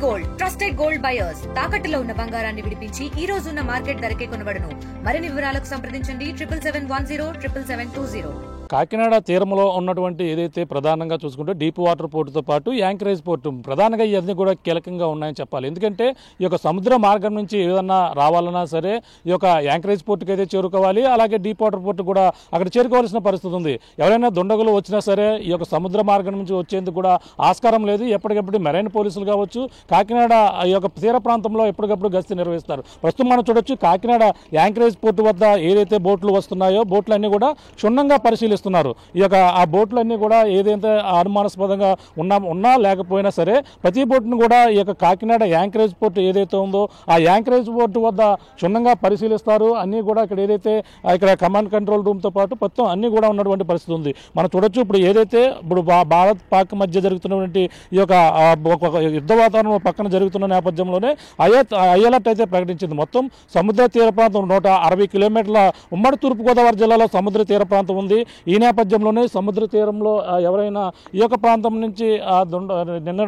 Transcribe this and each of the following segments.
Gold trusted gold buyers తాకట్టులో ఉన్న బంగారాన్ని విడిపించి ఈ రోజు ఉన్న మార్కెట్ ధరకే కొనబడును. మరిన్ని వివరాలకు సంప్రదించండి 77107720. కాకినాడ తీరంలో ఉన్నటువంటి ఏదైతే ప్రధానంగా చూసుకుంటే డీప్ వాటర్ పోర్టుతో పాటు యాంకరేజ్ పోర్టు ప్రధానంగా ఇవన్నీ కూడా కీలకంగా ఉన్నాయని చెప్పాలి. ఎందుకంటే ఈ యొక్క సముద్ర మార్గం నుంచి ఏదన్నా రావాలన్నా సరే ఈ యొక్క యాంకరేజ్ పోర్టుకి అయితే చేరుకోవాలి, అలాగే డీప్ వాటర్ పోర్టు కూడా అక్కడ చేరుకోవాల్సిన పరిస్థితి ఉంది. ఎవరైనా దుండగులు వచ్చినా సరే ఈ యొక్క సముద్ర మార్గం నుంచి వచ్చేందుకు కూడా ఆస్కారం లేదు. ఎప్పటికప్పుడు మెరైన్ పోలీసులు కావచ్చు కాకినాడ ఈ యొక్క తీర ప్రాంతంలో ఎప్పటికప్పుడు గస్తీ నిర్వహిస్తారు. ప్రస్తుతం మనం చూడొచ్చు కాకినాడ యాంకరేజ్ పోర్టు వద్ద ఏదైతే బోట్లు వస్తున్నాయో బోట్లన్నీ కూడా క్షుణ్ణంగా పరిశీలిస్తున్నారు. ఈ యొక్క ఆ బోట్లన్నీ కూడా ఏదైతే అనుమానాస్పదంగా ఉన్నా లేకపోయినా సరే ప్రతి బోట్ను కూడా ఈ యొక్క కాకినాడ యాంకరేజ్ పోర్టు ఏదైతే ఉందో ఆ యాంకరేజ్ పోర్టు వద్ద క్షుణ్ణంగా పరిశీలిస్తారు. అన్నీ కూడా ఇక్కడ ఏదైతే ఇక్కడ కమాండ్ కంట్రోల్ రూమ్తో పాటు మొత్తం అన్నీ కూడా ఉన్నటువంటి పరిస్థితి ఉంది. మనం చూడొచ్చు ఇప్పుడు ఏదైతే ఇప్పుడు భారత్ పాక్ మధ్య జరుగుతున్నటువంటి ఈ యొక్క యుద్ధ వాతావరణం పక్కన జరుగుతున్న నేపథ్యంలోనే అలర్ట్ అయితే ప్రకటించింది. మొత్తం సముద్ర తీర ప్రాంతం 160 కిలోమీటర్ల ఉమ్మడి తూర్పుగోదావరి జిల్లాలో సముద్ర తీర ప్రాంతం ఉంది. ఈ నేపథ్యంలోనే సముద్ర తీరంలో ఎవరైనా ఈ యొక్క ప్రాంతం నుంచి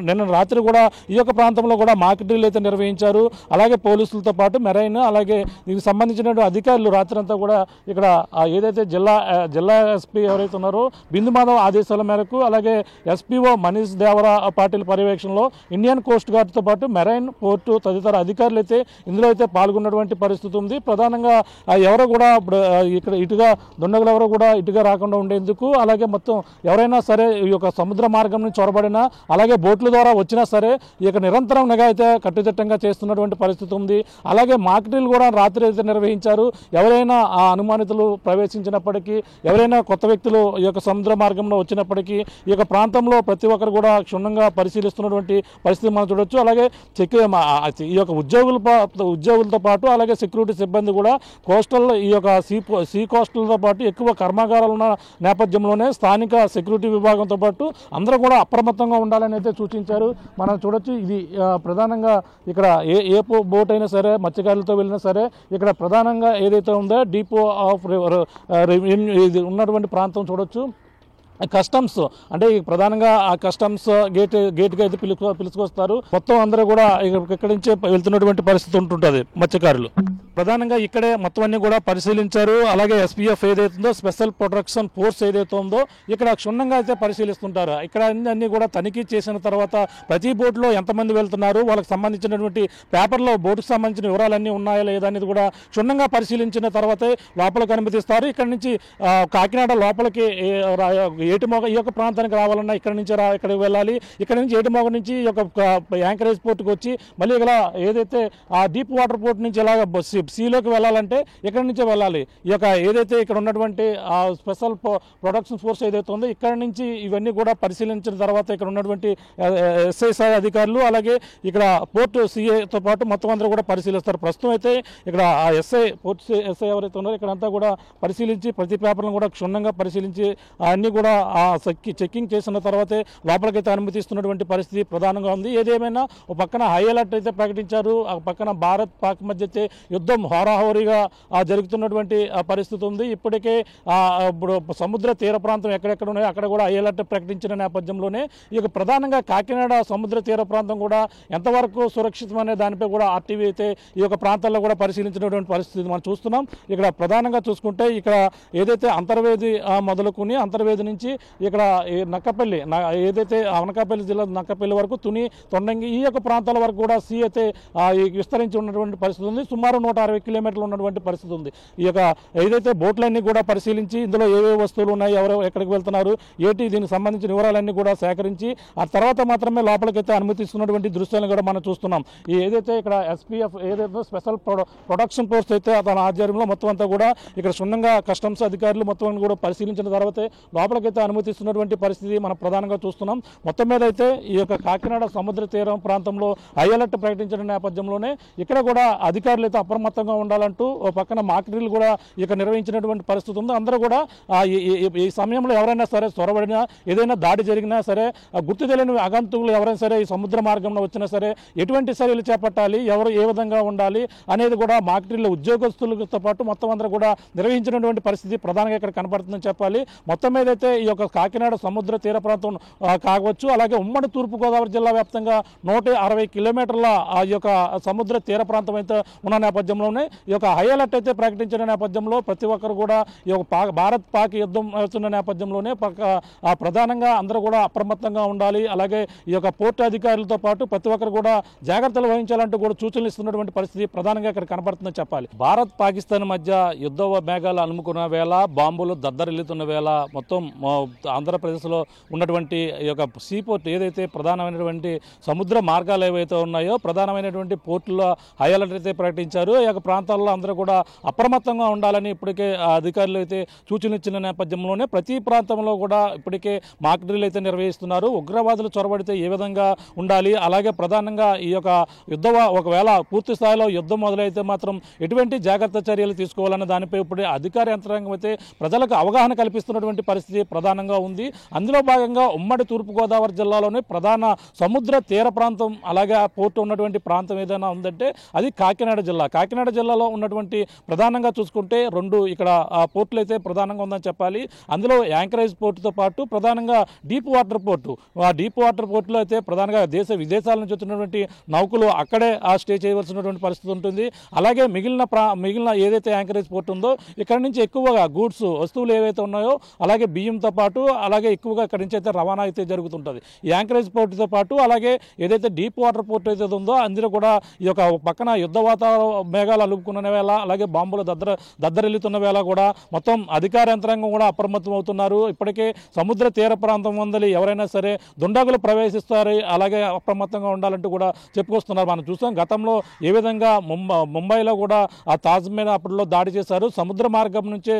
నిన్న రాత్రి కూడా ఈ యొక్క ప్రాంతంలో కూడా మాక్ డ్రిల్ అయితే నిర్వహించారు. అలాగే పోలీసులతో పాటు మెరైన్ అలాగే దీనికి సంబంధించిన అధికారులు రాత్రి అంతా కూడా ఇక్కడ ఏదైతే జిల్లా ఎస్పీ ఎవరైతే ఉన్నారో బిందు మాధవ్ ఆదేశాల మేరకు అలాగే ఎస్పీఓ మనీష్ దేవరా పాటిల్ పర్యవేక్షణలో ఇండియన్ కోస్ట్ గార్డ్తో పాటు మెరైన్ పోర్టు తదితర అధికారులు అయితే ఇందులో అయితే పాల్గొన్నటువంటి పరిస్థితి ఉంది. ప్రధానంగా ఎవరు కూడా ఇక్కడ ఇటుగా దుండగులు ఎవరు కూడా ఇటుగా రాకుండా ఉండేందుకు అలాగే మొత్తం ఎవరైనా సరే ఈ యొక్క సముద్ర మార్గం నుంచి చొరబడినా అలాగే బోట్ల ద్వారా వచ్చినా సరే ఈ యొక్క నిరంతరం నిఘా అయితే కట్టుదిట్టంగా చేస్తున్నటువంటి పరిస్థితి ఉంది. అలాగే మాక్ డ్రిల్ కూడా రాత్రి అయితే నిర్వహించారు. ఎవరైనా ఆ అనుమానితులు ప్రవేశించినప్పటికీ ఎవరైనా కొత్త వ్యక్తులు ఈ యొక్క సముద్ర మార్గంలో వచ్చినప్పటికీ ఈ యొక్క ప్రాంతంలో ప్రతి ఒక్కరు కూడా క్షుణ్ణంగా పరిశీలిస్తున్నటువంటి పరిస్థితి మనం చూడొచ్చు. అలాగే ఈ యొక్క ఉద్యోగులతో పాటు అలాగే సెక్యూరిటీ సిబ్బంది కూడా కోస్టల్ ఈ యొక్క సీ కోస్టల్తో పాటు ఎక్కువ కర్మాగారాలు ఉన్న నేపథ్యంలోనే స్థానిక సెక్యూరిటీ విభాగంతో పాటు అందరూ కూడా అప్రమత్తంగా ఉండాలని అయితే సూచించారు. మనం చూడొచ్చు ఇది ప్రధానంగా ఇక్కడ ఏ బోట్ అయినా సరే మత్స్యకారులతో వెళ్ళినా సరే ఇక్కడ ప్రధానంగా ఏదైతే ఉందో డిపో ఆఫ్ ఇది ఉన్నటువంటి ప్రాంతం చూడొచ్చు. కస్టమ్స్ అంటే ప్రధానంగా ఆ కస్టమ్స్ గేట్కి అయితే పిలుచుకొస్తారు. మొత్తం అందరూ కూడా ఇక్కడి నుంచే వెళ్తున్నటువంటి పరిస్థితి ఉంటుంటుంది. మత్స్యకారులు ప్రధానంగా ఇక్కడే మొత్తం అన్ని కూడా పరిశీలించారు. అలాగే ఎస్పీఎఫ్ ఏదైతుందో స్పెషల్ ప్రొటెక్షన్ ఫోర్స్ ఏదైతే ఉందో ఇక్కడ క్షుణ్ణంగా అయితే పరిశీలిస్తుంటారు. ఇక్కడ అన్ని కూడా తనిఖీ చేసిన తర్వాత ప్రతి బోట్లో ఎంతమంది వెళ్తున్నారు, వాళ్ళకి సంబంధించినటువంటి పేపర్లో బోటుకు సంబంధించిన వివరాలన్నీ ఉన్నాయా లేదా అనేది కూడా క్షుణ్ణంగా పరిశీలించిన తర్వాతే లోపలికి అనుమతిస్తారు. ఇక్కడ నుంచి కాకినాడ లోపలికి ఏటిమోగ ఈ యొక్క ప్రాంతానికి రావాలన్నా ఇక్కడ నుంచి ఇక్కడికి వెళ్ళాలి. ఇక్కడ నుంచి ఏటిమోగ నుంచి ఈ యొక్క యాంకరేజ్ పోర్టుకు వచ్చి మళ్ళీ ఇలా ఏదైతే ఆ డీప్ వాటర్ పోర్ట్ నుంచి ఇలాగ సీలోకి వెళ్ళాలంటే ఇక్కడ నుంచే వెళ్ళాలి. ఈ యొక్క ఏదైతే ఇక్కడ ఉన్నటువంటి స్పెషల్ ప్రొటెక్షన్ ఫోర్స్ ఏదైతే ఉందో ఇక్కడ నుంచి ఇవన్నీ కూడా పరిశీలించిన తర్వాత ఇక్కడ ఉన్నటువంటి ఎస్ఐ అధికారులు అలాగే ఇక్కడ పోర్టు సిఏతో పాటు మొత్తం అందరూ కూడా పరిశీలిస్తారు. ప్రస్తుతం అయితే ఇక్కడ ఆ పోర్టు ఎస్ఐ ఎవరైతే ఉన్నారో ఇక్కడంతా కూడా పరిశీలించి ప్రతి పేపర్లను కూడా క్షుణ్ణంగా పరిశీలించి అన్ని కూడా చెక్కింగ్ చేసిన తర్వాతే లోపలికైతే అనుమతిస్తున్నటువంటి పరిస్థితి ప్రధానంగా ఉంది. ఏదేమైనా ఒక పక్కన హై అలర్ట్ అయితే ప్రకటించారు. ఆ పక్కన భారత్ పాక్ మధ్య అయితే యుద్ధం హోరాహోరీగా జరుగుతున్నటువంటి పరిస్థితి ఉంది. ఇప్పటికే ఇప్పుడు సముద్ర తీర ప్రాంతం ఎక్కడెక్కడ ఉన్నాయో అక్కడ కూడా హై అలర్ట్ ప్రకటించిన నేపథ్యంలోనే ఇక ప్రధానంగా కాకినాడ సముద్ర తీర ప్రాంతం కూడా ఎంతవరకు సురక్షితం అనే దానిపై కూడా ఆర్టీవీ అయితే ఈ యొక్క ప్రాంతాల్లో కూడా పరిశీలించినటువంటి పరిస్థితి మనం చూస్తున్నాం. ఇక్కడ ప్రధానంగా చూసుకుంటే ఇక్కడ ఏదైతే అంతర్వేది మొదలుకొని అంతర్వేది నుంచి ఇక్కడ నక్కపల్లి ఏదైతే అనకాపల్లి జిల్లా నక్కపల్లి వరకు తుని తొండంగి ఈ యొక్క ప్రాంతాల వరకు కూడా సీ అయితే విస్తరించి ఉన్నటువంటి పరిస్థితి ఉంది. సుమారు 160 కిలోమీటర్లు ఉన్నటువంటి పరిస్థితి ఉంది. ఈ యొక్క ఏదైతే బోట్లన్నీ కూడా పరిశీలించి ఇందులో ఏవే వస్తువులు ఉన్నాయి, ఎవరు ఎక్కడికి వెళ్తున్నారు, దీనికి సంబంధించిన వివరాలన్నీ కూడా సేకరించి ఆ తర్వాత మాత్రమే లోపలికైతే అనుమతిస్తున్నటువంటి దృశ్యాలను కూడా మనం చూస్తున్నాం. ఏదైతే ఇక్కడ ఎస్పీఎఫ్ ఏదైతే స్పెషల్ ప్రొటెక్షన్ ఫోర్స్ అయితే తన ఆధ్వర్యంలో మొత్తం అంతా కూడా ఇక్కడ క్షుణ్ణంగా కస్టమ్స్ అధికారులు మొత్తం కూడా పరిశీలించిన తర్వాతే లోపలికైతే అనుమతిస్తున్నటువంటి పరిస్థితి మనం ప్రధానంగా చూస్తున్నాం. మొత్తం మీద అయితే ఈ యొక్క కాకినాడ సముద్ర తీరం ప్రాంతంలో హై అలర్ట్ ప్రకటించిన నేపథ్యంలోనే ఇక్కడ కూడా అధికారులు అయితే అప్రమత్తంగా ఉండాలంటూ ఓ పక్కన మాక్ డ్రిల్ కూడా ఇక నిర్వహించినటువంటి పరిస్థితి ఉంది. అందరూ కూడా ఈ సమయంలో ఎవరైనా సరే చొరబడినా ఏదైనా దాడి జరిగినా సరే గుర్తు తెలియని అగంతుకులు ఎవరైనా సరే ఈ సముద్ర మార్గంలో వచ్చినా సరే ఎటువంటి చర్యలు చేపట్టాలి, ఎవరు ఏ విధంగా ఉండాలి అనేది కూడా మాక్ డ్రిల్ ఉద్యోగస్తులతో పాటు మొత్తం అందరూ కూడా నిర్వహించినటువంటి పరిస్థితి ప్రధానంగా ఇక్కడ కనపడుతుందని చెప్పాలి. మొత్తం మీదైతే ఈ ఈ యొక్క కాకినాడ సముద్ర తీర ప్రాంతం కావచ్చు, అలాగే ఉమ్మడి తూర్పుగోదావరి జిల్లా వ్యాప్తంగా 160 కిలోమీటర్ల ఆ యొక్క సముద్ర తీర ప్రాంతం అయితే ఉన్న నేపథ్యంలోనే ఈ యొక్క హై అలర్ట్ అయితే ప్రకటించిన నేపథ్యంలో ప్రతి ఒక్కరు కూడా ఈ యొక్క భారత్ పాక్ యుద్ధం అవుతున్న నేపథ్యంలోనే ప్రధానంగా అందరూ కూడా అప్రమత్తంగా ఉండాలి. అలాగే ఈ యొక్క పోర్టు అధికారులతో పాటు ప్రతి ఒక్కరు కూడా జాగ్రత్తలు వహించాలంటూ కూడా సూచనలు ఇస్తున్నటువంటి పరిస్థితి ప్రధానంగా ఇక్కడ కనబడుతుందని చెప్పాలి. భారత్ పాకిస్తాన్ మధ్య యుద్ధ మేఘాలు అలుముకున్న వేళ, బాంబులు దద్దరిల్లుతున్న వేళ మొత్తం ఆంధ్రప్రదేశ్లో ఉన్నటువంటి ఈ యొక్క సీ పోర్ట్ ఏదైతే ప్రధానమైనటువంటి సముద్ర మార్గాలు ఏవైతే ఉన్నాయో ప్రధానమైనటువంటి పోర్టులో హై అలర్ట్ అయితే ప్రకటించారు. ఈ యొక్క ప్రాంతాల్లో అందరూ కూడా అప్రమత్తంగా ఉండాలని ఇప్పటికే అధికారులు అయితే సూచనలు ఇచ్చిన నేపథ్యంలోనే ప్రతి ప్రాంతంలో కూడా ఇప్పటికే మాక్ డ్రిల్ అయితే నిర్వహిస్తున్నారు. ఉగ్రవాదులు చొరబడితే ఏ విధంగా ఉండాలి, అలాగే ప్రధానంగా ఈ యొక్క ఒకవేళ పూర్తి స్థాయిలో యుద్ధం మొదలైతే మాత్రం ఎటువంటి జాగ్రత్త చర్యలు తీసుకోవాలన్న దానిపై ఇప్పుడు అధికార యంత్రాంగం అయితే ప్రజలకు అవగాహన కల్పిస్తున్నటువంటి పరిస్థితి ప్రధానంగా ఉంది. అందులో భాగంగా ఉమ్మడి తూర్పుగోదావరి జిల్లాలోని ప్రధాన సముద్ర తీర ప్రాంతం అలాగే ఆ పోర్టు ఉన్నటువంటి ప్రాంతం ఏదైనా ఉందంటే అది కాకినాడ జిల్లా. కాకినాడ జిల్లాలో ఉన్నటువంటి ప్రధానంగా చూసుకుంటే 2 ఇక్కడ పోర్టులు అయితే ప్రధానంగా ఉందని చెప్పాలి. అందులో యాంకరేజ్ పోర్టుతో పాటు ప్రధానంగా డీప్ వాటర్ పోర్టు, ఆ డీప్ వాటర్ పోర్టులో అయితే ప్రధానంగా విదేశాల నుంచి వచ్చినటువంటి నౌకలు అక్కడే స్టే చేయవలసినటువంటి పరిస్థితి ఉంటుంది. అలాగే మిగిలిన ఏదైతే యాంకరేజ్ పోర్టు ఉందో ఇక్కడ నుంచి ఎక్కువగా గూడ్స్ వస్తువులు ఏవైతే ఉన్నాయో అలాగే బియ్యంతో పాటు అలాగే ఎక్కువగా ఇక్కడ నుంచి అయితే రవాణా అయితే జరుగుతుంటుంది. ఈ యాంకరేజ్ పోర్టుతో పాటు అలాగే ఏదైతే డీప్ వాటర్ పోర్టు అయితే ఉందో అందులో కూడా ఈ యొక్క పక్కన యుద్ధ వాతావరణ మేఘాలు అలుపుకున్న వేళ అలాగే బాంబులు దద్దరిల్లుతున్న వేళ కూడా మొత్తం అధికార యంత్రాంగం కూడా అప్రమత్తం అవుతున్నారు. ఇప్పటికే సముద్ర తీర ప్రాంతం వందలి ఎవరైనా సరే దుండగులు ప్రవేశిస్తారు, అలాగే అప్రమత్తంగా ఉండాలంటూ కూడా చెప్పుకొస్తున్నారు. మనం చూసాం గతంలో ఏ విధంగా ముంబైలో కూడా ఆ తాజ్ మీద అప్పట్లో దాడి చేశారు. సముద్ర మార్గం నుంచే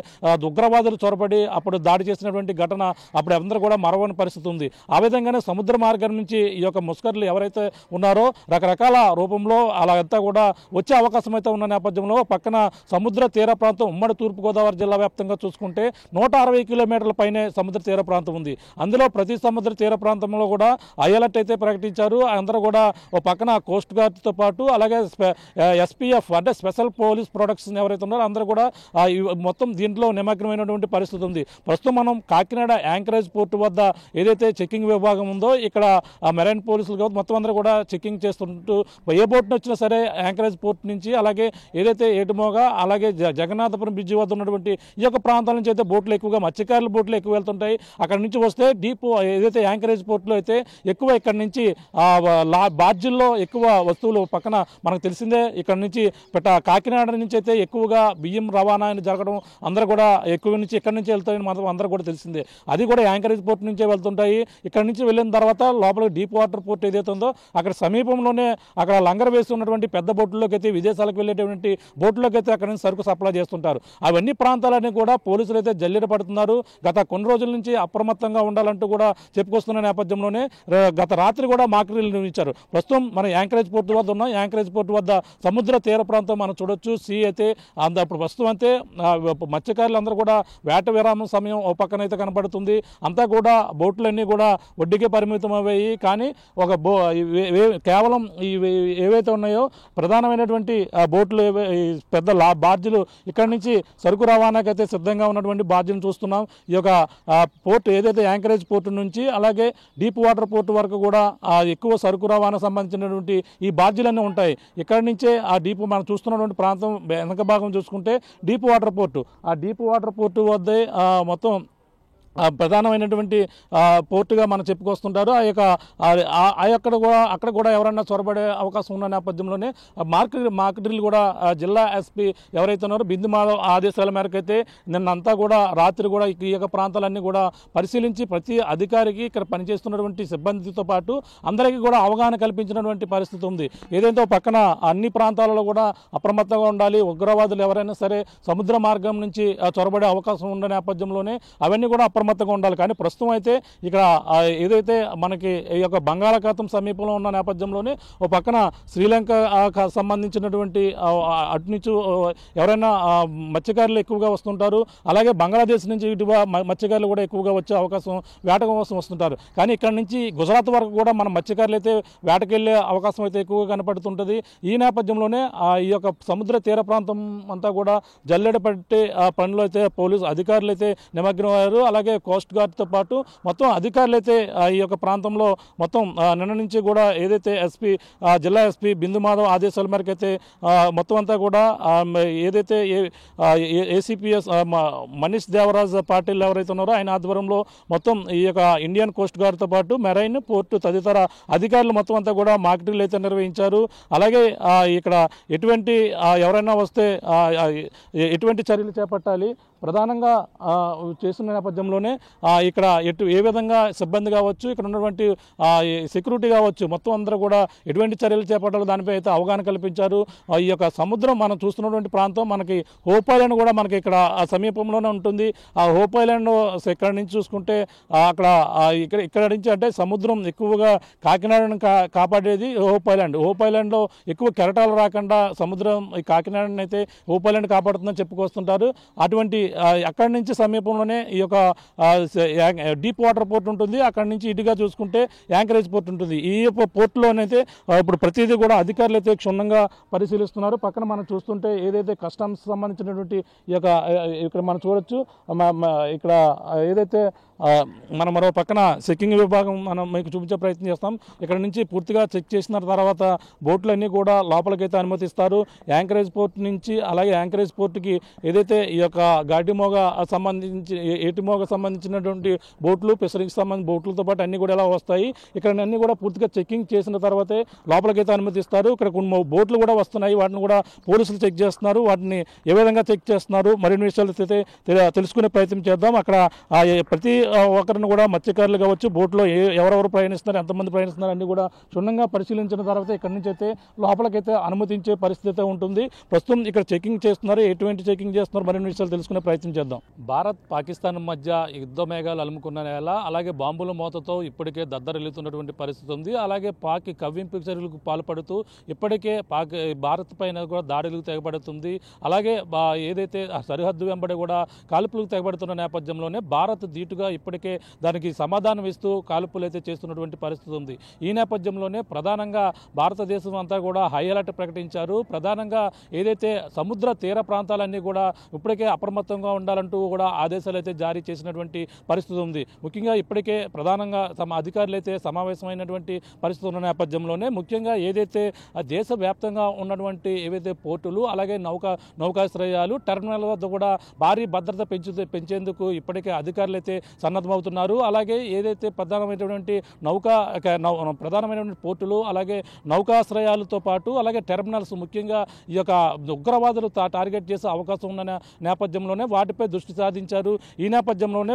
ఉగ్రవాదులు చొరబడి అప్పుడు దాడి చేసినటువంటి ఘటన అప్పుడు అందరూ కూడా మరవని పరిస్థితి ఉంది. ఆ విధంగానే సముద్ర మార్గం నుంచి ఈ యొక్క ముస్కర్లు ఎవరైతే ఉన్నారో రకరకాల రూపంలో అలా అంతా కూడా వచ్చే అవకాశం అయితే ఉన్న నేపథ్యంలో పక్కన సముద్ర తీర ప్రాంతం ఉమ్మడి తూర్పుగోదావరి జిల్లా వ్యాప్తంగా చూసుకుంటే 160 కిలోమీటర్ల పైనే సముద్ర తీర ప్రాంతం ఉంది. అందులో ప్రతి సముద్ర తీర ప్రాంతంలో కూడా హై అలర్ట్ అయితే ప్రకటించారు. అందరూ కూడా ఓ పక్కన కోస్ట్ గార్డ్తో పాటు అలాగే ఎస్పీఎఫ్ అంటే స్పెషల్ పోలీస్ ప్రొటెక్షన్ ఎవరైతే ఉన్నారో అందరూ కూడా మొత్తం దీంట్లో నిమగ్నమైనటువంటి పరిస్థితి ఉంది. ప్రస్తుతం మనం కాకినాడ యాంకరేజ్ పోర్టు వద్ద ఏదైతే చెకింగ్ విభాగం ఉందో ఇక్కడ మెరైన్ పోలీసులు కావచ్చు మొత్తం అందరూ కూడా చెకింగ్ చేస్తుంటూ ఏ బోట్ను వచ్చినా సరే యాంకరేజ్ పోర్ట్ నుంచి అలాగే ఏదైతే ఏటుమోగా అలాగే జగన్నాథపురం బ్రిడ్జి వద్ద ఉన్నటువంటి ఈ యొక్క ప్రాంతాల నుంచి అయితే బోట్లు ఎక్కువగా మత్స్యకారుల బోట్లు ఎక్కువ వెళ్తుంటాయి. అక్కడ నుంచి వస్తే డీప్ ఏదైతే యాంకరేజ్ పోర్టులో అయితే ఎక్కువ ఇక్కడ నుంచి బార్జిల్లో ఎక్కువ వస్తువులు పక్కన మనకు తెలిసిందే. ఇక్కడ నుంచి కాకినాడ నుంచి అయితే ఎక్కువగా బియ్యం రవాణా జరగడం అందరూ కూడా ఎక్కువ నుంచి ఇక్కడ నుంచి వెళ్తాయని మాత్రం అందరూ కూడా తెలిసిందే. అది కూడా యాంకరేజ్ పోర్ట్ నుంచే వెళ్తుంటాయి. ఇక్కడ నుంచి వెళ్ళిన తర్వాత లోపల డీప్ వాటర్ పోర్ట్ ఏదైతే ఉందో అక్కడ సమీపంలోనే అక్కడ లంగర్ వేసి ఉన్నటువంటి పెద్ద బోట్లలోకి అయితే విదేశాలకు వెళ్ళేటువంటి బోట్లోకి అయితే అక్కడ నుంచి సరుకు సప్లై చేస్తుంటారు. అవన్నీ ప్రాంతాలన్నీ కూడా పోలీసులు అయితే జల్లెడ పడుతున్నారు. గత కొన్ని రోజుల నుంచి అప్రమత్తంగా ఉండాలంటూ కూడా చెప్పుకొస్తున్న నేపథ్యంలోనే గత రాత్రి కూడా మాక్ డ్రిల్ నిర్వహించారు. ప్రస్తుతం మనం యాంకరేజ్ పోర్టు వద్ద ఉన్నాం. యాంకరేజ్ పోర్టు వద్ద సముద్ర తీర ప్రాంతం మనం చూడొచ్చు. సీ అయితే ఇప్పుడు ప్రస్తుతం అయితే మత్స్యకారులు అందరూ కూడా వేట విరామం సమయం ఓ పక్కన అయితే కనబడుతుంది. అంతా కూడా బోట్లన్నీ కూడా ఒడ్డుకే పరిమితం అయ్యాయి. కానీ ఒక కేవలం ఏవైతే ఉన్నాయో ప్రధానమైనటువంటి బోట్లు పెద్ద బార్జీలు ఇక్కడ నుంచి సరుకు రవాణాకి అయితే సిద్ధంగా ఉన్నటువంటి బార్జీలను చూస్తున్నాం. ఈ యొక్క పోర్టు ఏదైతే యాంకరేజ్ పోర్టు నుంచి అలాగే డీప్ వాటర్ పోర్టు వరకు కూడా ఎక్కువ సరుకు రవాణా సంబంధించినటువంటి ఈ బార్జీలన్నీ ఉంటాయి. ఇక్కడ నుంచే ఆ డీప్ మనం చూస్తున్నటువంటి ప్రాంతం వెనక భాగం చూసుకుంటే డీప్ వాటర్ పోర్టు, ఆ డీప్ వాటర్ పోర్టు వద్దే మొత్తం ప్రధానమైనటువంటి పోర్టుగా మనం చెప్పుకొస్తుంటారు. అక్కడ కూడా ఎవరన్నా చొరబడే అవకాశం ఉన్న నేపథ్యంలోనే మాక్ డ్రిల్ కూడా జిల్లా ఎస్పీ ఎవరైతే ఉన్నారో బిందు మాధవ్ ఆదేశాల మేరకు అయితే నిన్నంతా కూడా రాత్రి కూడా ఈ యొక్క ప్రాంతాలన్నీ కూడా పరిశీలించి ప్రతి అధికారికి ఇక్కడ పనిచేస్తున్నటువంటి సిబ్బందితో పాటు అందరికీ కూడా అవగాహన కల్పించినటువంటి పరిస్థితి ఉంది. ఏదైతే పక్కన అన్ని ప్రాంతాలలో కూడా అప్రమత్తంగా ఉండాలి. ఉగ్రవాదులు ఎవరైనా సరే సముద్ర మార్గం నుంచి చొరబడే అవకాశం ఉన్న నేపథ్యంలోనే అవన్నీ కూడా అప్రమత్తంగా ఉండాలి. కానీ ప్రస్తుతం అయితే ఇక్కడ ఏదైతే మనకి ఈ యొక్క బంగాళాఖాతం సమీపంలో ఉన్న నేపథ్యంలోనే ఓ పక్కన శ్రీలంక సంబంధించినటువంటి అటు నుంచి ఎవరైనా మత్స్యకారులు ఎక్కువగా వస్తుంటారు. అలాగే బంగ్లాదేశ్ నుంచి ఇటు మత్స్యకారులు కూడా ఎక్కువగా వచ్చే అవకాశం వేట కోసం వస్తుంటారు. కానీ ఇక్కడ నుంచి గుజరాత్ వరకు కూడా మన మత్స్యకారులు అయితే వేటకెళ్లే అవకాశం అయితే ఎక్కువగా కనపడుతుంటుంది. ఈ నేపథ్యంలోనే ఈ యొక్క సముద్ర తీర ప్రాంతం అంతా కూడా జల్లెడ పట్టే పనిలో అయితే పోలీసు అధికారులు అయితే నిమగ్నమయ్యారు. అలాగే కోస్ట్ గార్డ్తో పాటు మొత్తం అధికారులు అయితే ఈ యొక్క ప్రాంతంలో మొత్తం నిన్న నుంచి కూడా ఏదైతే ఎస్పీ జిల్లా ఎస్పీ బిందు మాధవ్ ఆదేశాల మేరకు అయితే మొత్తం అంతా కూడా ఏదైతే ఏసీపీఎస్ మనీష్ దేవరాజ్ పాటిల్ ఎవరైతే ఉన్నారో ఆయన ఆధ్వర్యంలో మొత్తం ఈ యొక్క ఇండియన్ కోస్ట్ గార్డ్తో పాటు మెరైన్ పోర్టు తదితర అధికారులు మొత్తం అంతా కూడా మాక్ డ్రిల్ అయితే నిర్వహించారు. అలాగే ఇక్కడ ఎటువంటి ఎవరైనా వస్తే ఎటువంటి చర్యలు చేపట్టాలి ప్రధానంగా చేస్తున్న నేపథ్యంలోనే ఇక్కడ ఏ విధంగా సిబ్బంది కావచ్చు, ఇక్కడ ఉన్నటువంటి సెక్యూరిటీ కావచ్చు, మొత్తం అందరూ కూడా ఎటువంటి చర్యలు చేపట్టాలో దానిపై అయితే అవగాహన కల్పించారు. ఈ యొక్క సముద్రం మనం చూస్తున్నటువంటి ప్రాంతం మనకి హోప్ ఐలాండ్ కూడా మనకి ఇక్కడ సమీపంలోనే ఉంటుంది. ఆ హోప్ ఐలాండ్ ఇక్కడ నుంచి చూసుకుంటే అక్కడ ఇక్కడ నుంచి అంటే సముద్రం ఎక్కువగా కాకినాడను కాపాడేది హోప్ ఐలాండ్. హోప్ ఐలాండ్లో ఎక్కువ కెరటాలు రాకుండా సముద్రం ఈ కాకినాడని అయితే హోప్ ఐలాండ్ కాపాడుతుందని చెప్పుకొస్తుంటారు. అటువంటి అక్కడి నుంచి సమీపంలోనే ఈ యొక్క డీప్ వాటర్ పోర్ట్ ఉంటుంది. అక్కడి నుంచి ఇటుగా చూసుకుంటే యాంకరేజ్ పోర్ట్ ఉంటుంది. ఈ పోర్టులోనైతే ఇప్పుడు ప్రతిదీ కూడా అధికారులు అయితే క్షుణ్ణంగా పరిశీలిస్తున్నారు. పక్కన మనం చూస్తుంటే ఏదైతే కస్టమ్స్ సంబంధించినటువంటి ఈ యొక్క ఇక్కడ మనం చూడొచ్చు. ఇక్కడ ఏదైతే మనం మరో పక్కన చెక్కింగ్ విభాగం మనం మీకు చూపించే ప్రయత్నం చేస్తాం. ఇక్కడ నుంచి పూర్తిగా చెక్ చేసిన తర్వాత బోట్లన్నీ కూడా లోపలికైతే అనుమతిస్తారు. యాంకరేజ్ పోర్ట్ నుంచి అలాగే యాంకరేజ్ పోర్టుకి ఏదైతే ఈ యొక్క గాడిమోగ ఏటిమోగ సంబంధించినటువంటి బోట్లు, ఫిషరీకి సంబంధించిన బోట్లతో పాటు అన్ని కూడా ఎలా వస్తాయి. ఇక్కడ అన్ని కూడా పూర్తిగా చెక్కింగ్ చేసిన తర్వాతే లోపలికైతే అనుమతిస్తారు. ఇక్కడ కొన్ని బోట్లు కూడా వస్తున్నాయి, వాటిని కూడా పోలీసులు చెక్ చేస్తున్నారు. వాటిని ఏ విధంగా చెక్ చేస్తున్నారు మరిన్ని విషయాలు అయితే తెలుసుకునే ప్రయత్నం చేద్దాం. అక్కడ ప్రతి ఒకరిని కూడా మత్స్యకారులు కావచ్చు, బోట్లో ఎవరెవరు ప్రయాణిస్తున్నారు, ఎంతమంది ప్రయాణిస్తున్నారు అన్ని కూడా క్షుణ్ణంగా పరిశీలించిన తర్వాత ఇక్కడి నుంచి అయితే లోపలికైతే అనుమతించే పరిస్థితి ఉంటుంది. ప్రస్తుతం ఇక్కడ చెకింగ్ చేస్తున్నారు. ఎటువంటి చెకింగ్ చేస్తున్నారు మరిన్ని విషయాలు తెలుసుకునే ప్రయత్నం చేద్దాం. భారత్ పాకిస్తాన్ మధ్య యుద్ధ మేఘాలు అలుముకున్న నేల, అలాగే బాంబుల మోతతో ఇప్పటికే దద్దరిల్లుతున్నటువంటి పరిస్థితి ఉంది. అలాగే పాక్ కవ్వింపు చర్యలకు పాల్పడుతూ ఇప్పటికే భారత్ పైన కూడా దాడులకు తెగబడుతుంది. అలాగే ఏదైతే సరిహద్దు వెంబడి కూడా కాల్పులకు తెగబడుతున్న నేపథ్యంలోనే భారత్ ధీటుగా ఇప్పటికే దానికి సమాధానం ఇస్తూ కాల్పులు అయితే చేస్తున్నటువంటి పరిస్థితి ఉంది. ఈ నేపథ్యంలోనే ప్రధానంగా భారతదేశం అంతా కూడా హై అలర్ట్ ప్రకటించారు. ప్రధానంగా ఏదైతే సముద్ర తీర ప్రాంతాలన్నీ కూడా ఇప్పటికే అప్రమత్తంగా ఉండాలంటూ కూడా ఆదేశాలు అయితే జారీ చేసినటువంటి పరిస్థితి ఉంది. ముఖ్యంగా ఇప్పటికే ప్రధానంగా అధికారులు అయితే సమావేశమైనటువంటి పరిస్థితి ఉన్న నేపథ్యంలోనే ముఖ్యంగా ఏదైతే దేశవ్యాప్తంగా ఉన్నటువంటి ఏవైతే పోర్టులు అలాగే నౌకాశ్రయాలు టెర్మినల్ వద్ద కూడా భారీ భద్రత పెంచేందుకు ఇప్పటికే అధికారులు అయితే సన్నద్ధమవుతున్నారు. అలాగే ఏదైతే ప్రధానమైనటువంటి పోర్టులు అలాగే నౌకాశ్రయాలతో పాటు అలాగే టెర్మినల్స్ ముఖ్యంగా ఈ యొక్క ఉగ్రవాదులు టార్గెట్ చేసే అవకాశం ఉన్న నేపథ్యంలోనే వాటిపై దృష్టి సాధించారు. ఈ నేపథ్యంలోనే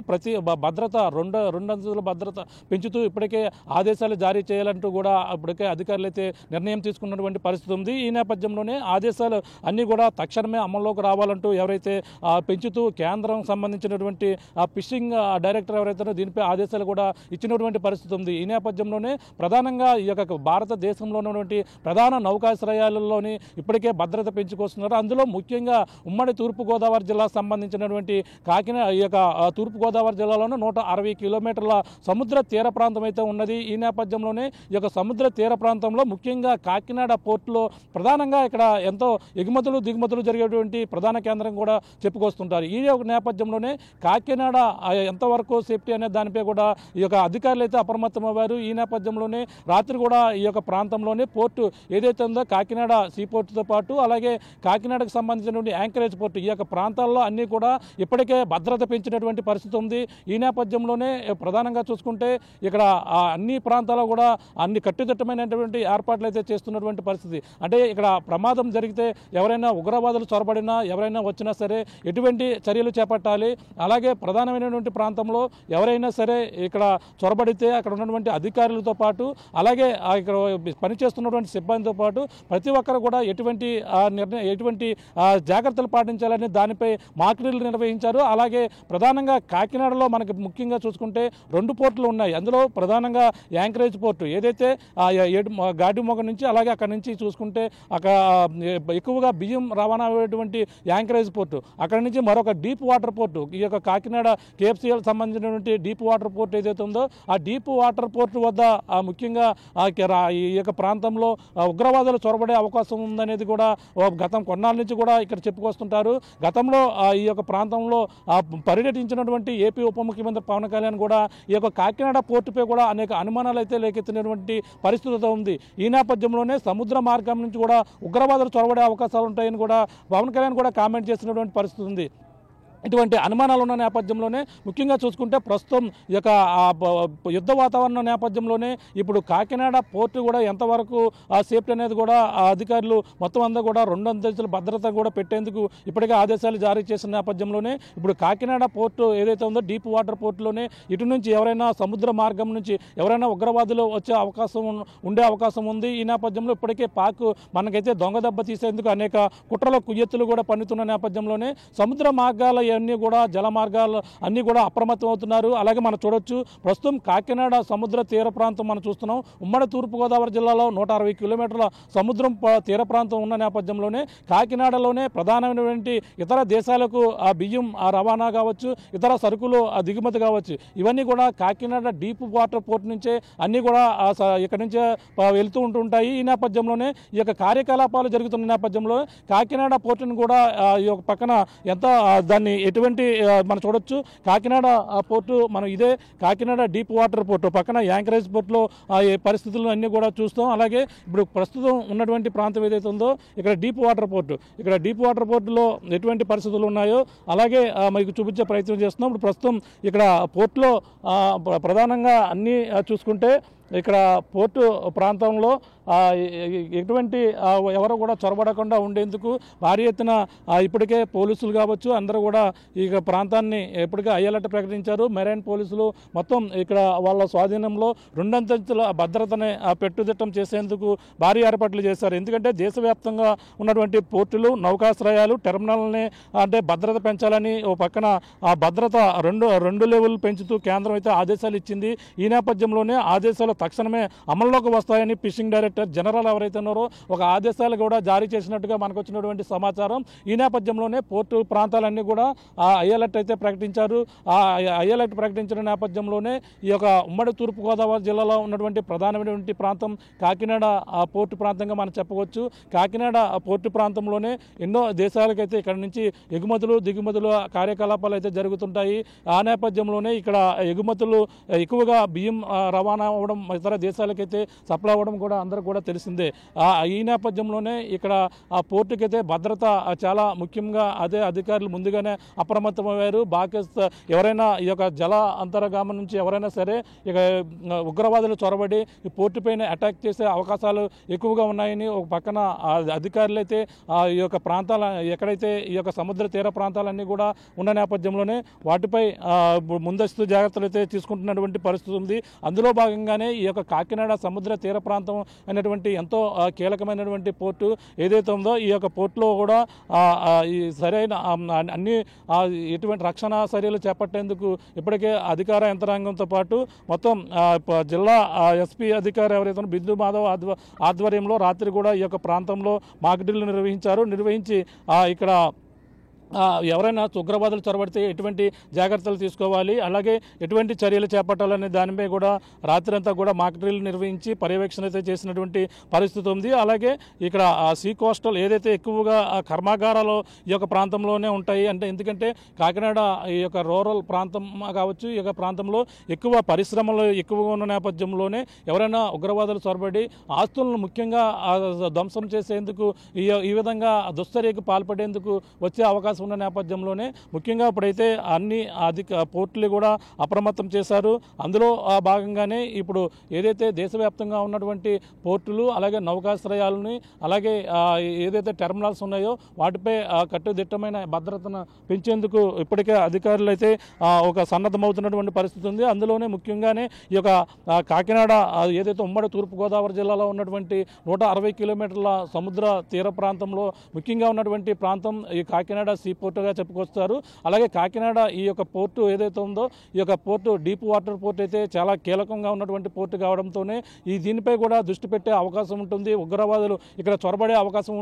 భద్రత రెండంచెల భద్రత పెంచుతూ ఇప్పటికే ఆదేశాలు జారీ చేయాలంటూ కూడా ఇప్పటికే అధికారులు అయితే నిర్ణయం తీసుకున్నటువంటి పరిస్థితి ఉంది. ఈ నేపథ్యంలోనే ఆదేశాలు అన్నీ కూడా తక్షణమే అమల్లోకి రావాలంటూ ఎవరైతే పెంచుతూ కేంద్రం సంబంధించినటువంటి ఫిషింగ్ డైరెక్టర్ ఎవరైతే దీనిపై ఆదేశాలు కూడా ఇచ్చినటువంటి పరిస్థితి ఉంది. ఈ నేపథ్యంలోనే ప్రధానంగా ఈ యొక్క భారతదేశంలో ఉన్నటువంటి ప్రధాన నౌకాశ్రయాలలోని ఇప్పటికే భద్రత పెంచుకొస్తున్నారు. అందులో ముఖ్యంగా ఉమ్మడి తూర్పుగోదావరి జిల్లాకు సంబంధించినటువంటి కాకినాడ ఈ యొక్క తూర్పుగోదావరి జిల్లాలోనే 160 కిలోమీటర్ల సముద్ర తీర ప్రాంతం అయితే ఉన్నది. ఈ నేపథ్యంలోనే ఈ యొక్క సముద్ర తీర ప్రాంతంలో ముఖ్యంగా కాకినాడ పోర్టులో ప్రధానంగా ఇక్కడ ఎంతో ఎగుమతులు దిగుమతులు జరిగేటువంటి ప్రధాన కేంద్రం కూడా చెప్పుకొస్తుంటారు. ఈ నేపథ్యంలోనే కాకినాడ ఎంతవరకు సేఫ్టీ అనే దానిపై కూడా ఈ యొక్క అధికారులు అయితే అప్రమత్తమయ్యారు. ఈ నేపథ్యంలోనే రాత్రి కూడా ఈ యొక్క ప్రాంతంలోనే పోర్టు ఏదైతే ఉందో కాకినాడ సీ పోర్టుతో పాటు అలాగే కాకినాడకు సంబంధించినటువంటి యాంకరేజ్ పోర్టు ఈ యొక్క ప్రాంతాల్లో అన్నీ కూడా ఇప్పటికే భద్రత పెంచినటువంటి పరిస్థితి ఉంది. ఈ నేపథ్యంలోనే ప్రధానంగా చూసుకుంటే ఇక్కడ అన్ని ప్రాంతాల్లో కూడా అన్ని కట్టుదిట్టమైనటువంటి ఏర్పాట్లు అయితే చేస్తున్నటువంటి పరిస్థితి. అంటే ఇక్కడ ప్రమాదం జరిగితే ఎవరైనా ఉగ్రవాదులు చొరబడినా ఎవరైనా వచ్చినా సరే ఎటువంటి చర్యలు చేపట్టాలి, అలాగే ప్రధానమైనటువంటి ప్రాంతంలో ఎవరైనా సరే ఇక్కడ చొరబడితే అక్కడ ఉన్నటువంటి అధికారులతో పాటు అలాగే ఇక్కడ పనిచేస్తున్నటువంటి సిబ్బందితో పాటు ప్రతి ఒక్కరు కూడా ఎటువంటి జాగ్రత్తలు పాటించాలని దానిపై మాక్ డ్రిల్ నిర్వహించారు. అలాగే ప్రధానంగా కాకినాడలో మనకి ముఖ్యంగా చూసుకుంటే 2 పోర్టులు ఉన్నాయి. అందులో ప్రధానంగా యాంకరేజ్ పోర్టు ఏదైతే గాడిమోగ నుంచి అలాగే అక్కడ నుంచి చూసుకుంటే అక్కడ ఎక్కువగా బియ్యం రవాణా అయ్యేటువంటి యాంకరేజ్ పోర్టు, అక్కడ నుంచి మరొక డీప్ వాటర్ పోర్టు ఈ యొక్క కాకినాడ KFCL సంబంధించి సంబంధించినటువంటి డీప్ వాటర్ పోర్ట్ ఏదైతే ఉందో ఆ డీప్ వాటర్ పోర్ట్ వద్ద ముఖ్యంగా ఈ యొక్క ప్రాంతంలో ఉగ్రవాదులు చొరబడే అవకాశం ఉందనేది కూడా గతం కొన్నాళ్ళ నుంచి కూడా ఇక్కడ చెప్పుకొస్తుంటారు. గతంలో ఈ యొక్క ప్రాంతంలో పర్యటించినటువంటి ఏపీ ఉప ముఖ్యమంత్రి పవన్ కళ్యాణ్ కూడా ఈ యొక్క కాకినాడ పోర్టుపై కూడా అనేక అనుమానాలు అయితే లేకెత్తినటువంటి పరిస్థితి ఉంది. ఈ నేపథ్యంలోనే సముద్ర మార్గం నుంచి కూడా ఉగ్రవాదులు చొరబడే అవకాశాలు ఉంటాయని కూడా పవన్ కళ్యాణ్ కూడా కామెంట్ చేసినటువంటి పరిస్థితి ఉంది. ఇటువంటి అనుమానాలు ఉన్న నేపథ్యంలోనే ముఖ్యంగా చూసుకుంటే ప్రస్తుతం ఈ యొక్క యుద్ధ వాతావరణం నేపథ్యంలోనే ఇప్పుడు కాకినాడ పోర్టు కూడా ఎంతవరకు సేఫ్టీ అనేది కూడా అధికారులు మొత్తం అంతా కూడా 2 అంతస్తుల భద్రత కూడా పెట్టేందుకు ఇప్పటికే ఆదేశాలు జారీ చేసిన నేపథ్యంలోనే ఇప్పుడు కాకినాడ పోర్టు ఏదైతే ఉందో డీప్ వాటర్ పోర్టులోనే ఇటు నుంచి ఎవరైనా సముద్ర మార్గం నుంచి ఎవరైనా ఉగ్రవాదులు వచ్చే ఉండే అవకాశం ఉంది. ఈ నేపథ్యంలో ఇప్పటికే పాక్ మనకైతే దొంగ దెబ్బ తీసేందుకు అనేక కుట్రల కుయ్యెత్తులు కూడా పన్నుతున్న నేపథ్యంలోనే సముద్ర మార్గాల అన్నీ కూడా జల మార్గాలు అన్నీ కూడా అప్రమత్తం అవుతున్నారు. అలాగే మనం చూడొచ్చు ప్రస్తుతం కాకినాడ సముద్ర తీర ప్రాంతం మనం చూస్తున్నాం. ఉమ్మడి తూర్పుగోదావరి జిల్లాలో 160 కిలోమీటర్ల సముద్రం తీర ప్రాంతం ఉన్న నేపథ్యంలోనే కాకినాడలోనే ప్రధానమైనటువంటి ఇతర దేశాలకు బియ్యం రవాణా కావచ్చు, ఇతర సరుకులు దిగుమతి కావచ్చు, ఇవన్నీ కూడా కాకినాడ డీప్ వాటర్ పోర్ట్ నుంచే అన్నీ కూడా ఇక్కడి నుంచే వెళ్తూ ఉంటుంటాయి. ఈ నేపథ్యంలోనే ఈ యొక్క కార్యకలాపాలు జరుగుతున్న నేపథ్యంలో కాకినాడ పోర్టును కూడా ఈ యొక్క పక్కన ఎంత దాన్ని ఎటువంటి మనం చూడొచ్చు. కాకినాడ పోర్టు మనం ఇదే కాకినాడ డీప్ వాటర్ పోర్టు పక్కన యాంకరేజ్ పోర్టులో పరిస్థితులు అన్నీ కూడా చూస్తాం. అలాగే ఇప్పుడు ప్రస్తుతం ఉన్నటువంటి ప్రాంతం ఏదైతే ఉందో ఇక్కడ డీప్ వాటర్ పోర్టు, ఇక్కడ డీప్ వాటర్ పోర్టులో ఎటువంటి పరిస్థితులు ఉన్నాయో అలాగే మీకు చూపించే ప్రయత్నం చేస్తున్నాం. ఇప్పుడు ప్రస్తుతం ఇక్కడ పోర్టులో ప్రధానంగా అన్నీ చూసుకుంటే ఇక్కడ పోర్టు ప్రాంతంలో ఎటువంటి ఎవరు కూడా చొరబడకుండా ఉండేందుకు భారీ ఎత్తున ఇప్పటికే పోలీసులు కావచ్చు అందరూ కూడా ఈ ప్రాంతాన్ని ఇప్పటికే అయ్యేలట్టు ప్రకటించారు. మెరైన్ పోలీసులు మొత్తం ఇక్కడ వాళ్ళ స్వాధీనంలో 2 అంతస్తుల భద్రతని పెట్టుదిట్టం చేసేందుకు భారీ ఏర్పాట్లు చేశారు. ఎందుకంటే దేశవ్యాప్తంగా ఉన్నటువంటి పోర్టులు, నౌకాశ్రయాలు, టెర్మినల్ని అంటే భద్రత పెంచాలని ఓ పక్కన ఆ భద్రత రెండు లెవెల్ పెంచుతూ కేంద్రం అయితే ఆదేశాలు ఇచ్చింది. ఈ నేపథ్యంలోనే ఆదేశాలు తక్షణమే అమల్లోకి వస్తాయని ఫిషింగ్ డైరెక్టర్ జనరల్ ఎవరైతే ఉన్నారో ఒక ఆదేశాలు కూడా జారీ చేసినట్టుగా మనకు వచ్చినటువంటి సమాచారం. ఈ నేపథ్యంలోనే పోర్టు ప్రాంతాలన్నీ కూడా అయ్యేలట్ అయితే ప్రకటించారు. అయ్యేలట్ ప్రకటించిన నేపథ్యంలోనే ఈ యొక్క ఉమ్మడి తూర్పుగోదావరి జిల్లాలో ఉన్నటువంటి ప్రధానమైనటువంటి ప్రాంతం కాకినాడ పోర్టు ప్రాంతంగా మనం చెప్పవచ్చు. కాకినాడ పోర్టు ప్రాంతంలోనే ఎన్నో దేశాలకైతే ఇక్కడ నుంచి ఎగుమతులు దిగుమతులు కార్యకలాపాలు అయితే జరుగుతుంటాయి. ఆ నేపథ్యంలోనే ఇక్కడ ఎగుమతులు ఎక్కువగా బియ్యం రవాణా అవ్వడం, ఇతర దేశాలకైతే సప్లై అవ్వడం కూడా అందరూ కూడా తెలిసిందే. ఈ నేపథ్యంలోనే ఇక్కడ ఆ పోర్టుకైతే భద్రత చాలా ముఖ్యంగా అదే అధికారులు ముందుగానే అప్రమత్తమయ్యారు. ఎవరైనా ఈ యొక్క జల అంతర్గామం నుంచి ఎవరైనా సరే ఇక ఉగ్రవాదులు చొరబడి ఈ పోర్టు పైన అటాక్ చేసే అవకాశాలు ఎక్కువగా ఉన్నాయని ఒక పక్కన అధికారులు అయితే ఈ యొక్క ప్రాంతాల ఎక్కడైతే ఈ యొక్క సముద్ర తీర ప్రాంతాలన్నీ కూడా ఉన్న నేపథ్యంలోనే వాటిపై ముందస్తు జాగ్రత్తలు అయితే తీసుకుంటున్నటువంటి పరిస్థితి ఉంది. అందులో భాగంగానే ఈ యొక్క కాకినాడ సముద్ర తీర ప్రాంతం అనేటువంటి ఎంతో కీలకమైనటువంటి పోర్టు ఏదైతే ఉందో ఈ యొక్క పోర్టులో కూడా ఈ సరైన అన్ని ఎటువంటి రక్షణ చర్యలు చేపట్టేందుకు ఇప్పటికే అధికార యంత్రాంగంతో పాటు మొత్తం జిల్లా ఎస్పీ అధికారి ఎవరైతే బిందు మాధవ్ ఆధ్వర్యంలో రాత్రి కూడా ఈ యొక్క ప్రాంతంలో మాక్ డ్రిల్ నిర్వహించి ఇక్కడ ఎవరైనా ఉగ్రవాదులు చొరబడితే ఎటువంటి జాగ్రత్తలు తీసుకోవాలి, అలాగే ఎటువంటి చర్యలు చేపట్టాలనే దానిపై కూడా రాత్రి అంతా కూడా మాక్ డ్రిల్ నిర్వహించి పర్యవేక్షణ అయితే చేసినటువంటి పరిస్థితి ఉంది. అలాగే ఇక్కడ సీ కోస్టల్ ఏదైతే ఎక్కువగా కర్మాగారాలు ఈ యొక్క ప్రాంతంలోనే ఉంటాయి అంటే ఎందుకంటే కాకినాడ ఈ యొక్క రూరల్ ప్రాంతం కావచ్చు, ఈ యొక్క ప్రాంతంలో ఎక్కువ పరిశ్రమలు ఎక్కువగా ఉన్న నేపథ్యంలోనే ఎవరైనా ఉగ్రవాదులు చొరబడి ఆస్తులను ముఖ్యంగా ధ్వంసం చేసేందుకు ఈ విధంగా దుశ్చర్యకు పాల్పడేందుకు వచ్చే అవకాశం ఉన్న నేపథ్యంలోనే ముఖ్యంగా ఇప్పుడైతే అన్ని పోర్టులు కూడా అప్రమత్తం చేశారు. అందులో భాగంగానే ఇప్పుడు ఏదైతే దేశవ్యాప్తంగా ఉన్నటువంటి పోర్టులు అలాగే నౌకాశ్రయాలని అలాగే ఏదైతే టెర్మినల్స్ ఉన్నాయో వాటిపై కట్టుదిట్టమైన భద్రతను పెంచేందుకు ఇప్పటికే అధికారులు అయితే ఒక సన్నద్ధమవుతున్నటువంటి పరిస్థితి ఉంది. అందులోనే ముఖ్యంగానే ఈ యొక్క కాకినాడ ఏదైతే ఉమ్మడి తూర్పుగోదావరి జిల్లాలో ఉన్నటువంటి 160 కిలోమీటర్ల సముద్ర తీర ప్రాంతంలో ముఖ్యంగా ఉన్నటువంటి ప్రాంతం ఈ కాకినాడ సీ సీ పోర్టుగా చెప్పుకొస్తారు. అలాగే కాకినాడ ఈ యొక్క పోర్టు ఏదైతే ఉందో ఈ యొక్క పోర్టు డీప్ వాటర్ పోర్ట్ అయితే చాలా కీలకంగా ఉన్నటువంటి పోర్టు కావడంతోనే దీనిపై కూడా దృష్టి పెట్టే అవకాశం ఉంటుంది. ఉగ్రవాదులు ఇక్కడ చొరబడే అవకాశం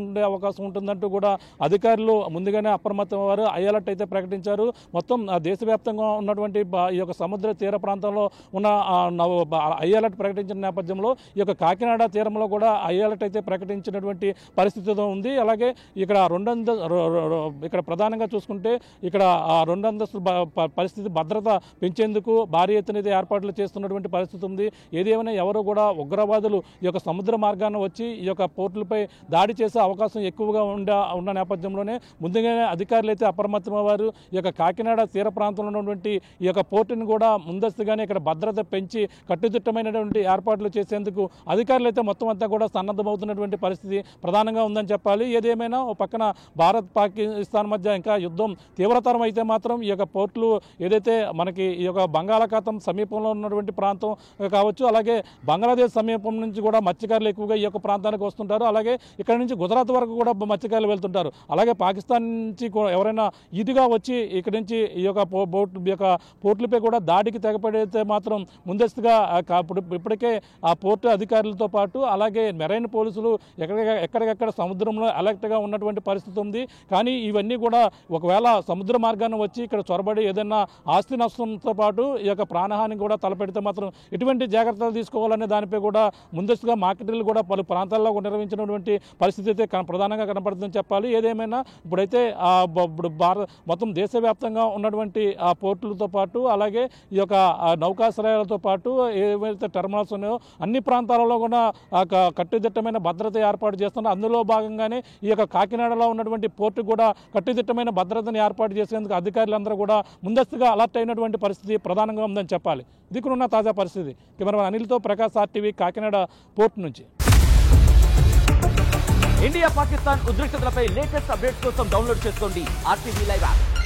ఉంటుందంటూ కూడా అధికారులు ముందుగానే అప్రమత్తమయ్యారు. హై అలర్ట్ అయితే ప్రకటించారు. మొత్తం దేశవ్యాప్తంగా ఉన్నటువంటి ఈ యొక్క సముద్ర తీర ప్రాంతంలో ఉన్న హై అలర్ట్ ప్రకటించిన నేపథ్యంలో ఈ యొక్క కాకినాడ తీరంలో కూడా హై అలర్ట్ అయితే ప్రకటించినటువంటి పరిస్థితితో ఉంది. అలాగే ఇక్కడ ఇక్కడ ప్రధానంగా చూసుకుంటే ఇక్కడ రెండు అంతస్తుల పరిస్థితి భద్రత పెంచేందుకు భారీ ఎత్తున ఏర్పాట్లు చేస్తున్నటువంటి పరిస్థితి ఉంది. ఏదేమైనా ఎవరు కూడా ఉగ్రవాదులు ఈ యొక్క సముద్ర మార్గాన్ని వచ్చి ఈ యొక్క పోర్టులపై దాడి చేసే అవకాశం ఎక్కువగా ఉన్న నేపథ్యంలోనే ముందుగానే అధికారులు అయితే అప్రమత్తమయ్యారు. ఈ యొక్క కాకినాడ తీర ప్రాంతంలో ఉన్నటువంటి ఈ యొక్క పోర్టును కూడా ముందస్తుగానే ఇక్కడ భద్రత పెంచి కట్టుదిట్టమైనటువంటి ఏర్పాట్లు చేసేందుకు అధికారులు అయితే మొత్తం అంతా కూడా సన్నద్ధమవుతున్నటువంటి పరిస్థితి ప్రధానంగా ఉందని చెప్పాలి. ఏదేమైనా ఓ పక్కన భారత్ పాకిస్తాన్ మధ్య ఇంకా యుద్ధం తీవ్రతరం అయితే మాత్రం ఈ యొక్క పోర్టులు ఏదైతే మనకి ఈ యొక్క బంగాళాఖాతం సమీపంలో ఉన్నటువంటి ప్రాంతం కావచ్చు, అలాగే బంగ్లాదేశ్ సమీపం నుంచి కూడా మత్స్యకారులు ఎక్కువగా ఈ యొక్క ప్రాంతానికి వస్తుంటారు. అలాగే ఇక్కడ నుంచి గుజరాత్ వరకు కూడా మత్స్యకారులు వెళ్తుంటారు. అలాగే పాకిస్తాన్ నుంచి ఎవరైనా ఈటుగా వచ్చి ఇక్కడ నుంచి ఈ యొక్క పోర్టులపై కూడా దాడికి తెగపడితే మాత్రం ముందస్తుగా ఇప్పటికే ఆ పోర్టు అధికారులతో పాటు అలాగే మెరైన్ పోలీసులు ఎక్కడికెక్కడ సముద్రంలో అలర్ట్గా ఉన్నటువంటి పరిస్థితి ఉంది. కానీ ఇవన్నీ కూడా ఒకవేళ సముద్ర మార్గాన్ని వచ్చి ఇక్కడ చొరబడి ఏదైనా ఆస్తి నష్టంతో పాటు ఈ యొక్క ప్రాణహాని కూడా తలపెడితే మాత్రం ఎటువంటి జాగ్రత్తలు తీసుకోవాలనే దానిపై కూడా ముందస్తుగా మార్కెట్లు కూడా పలు ప్రాంతాల్లో నిర్వహించినటువంటి పరిస్థితి అయితే ప్రధానంగా కనపడుతుందని చెప్పాలి. ఏదేమైనా ఇప్పుడైతే ఇప్పుడు మొత్తం దేశవ్యాప్తంగా ఉన్నటువంటి ఆ పోర్టులతో పాటు అలాగే ఈ యొక్క నౌకాశ్రయాలతో పాటు ఏవైతే టెర్మినల్స్ ఉన్నాయో అన్ని ప్రాంతాలలో కూడా కట్టుదిట్టమైన భద్రత ఏర్పాటు చేస్తున్నారు. అందులో భాగంగానే ఈ యొక్క కాకినాడలో ఉన్నటువంటి పోర్టు కూడా కట్టుదిట్టమైన భద్రతను ఏర్పాటు చేసేందుకు అధికారులందరూ కూడా ముందస్తుగా అలర్ట్ అయినటువంటి పరిస్థితి ప్రధానంగా ఉందని చెప్పాలి. ఇది ఉన్న తాజా పరిస్థితి. కెమెరామెన్ అనిల్తో ప్రకాష్, RTV, కాకినాడ పోర్టు నుంచి. ఇండియా పాకిస్తాన్ ఉద్రిక్తతలపై లేటెస్ట్ అప్డేట్స్ కోసం డౌన్లోడ్ చేసుకోండి RTV లైవ్ యాప్.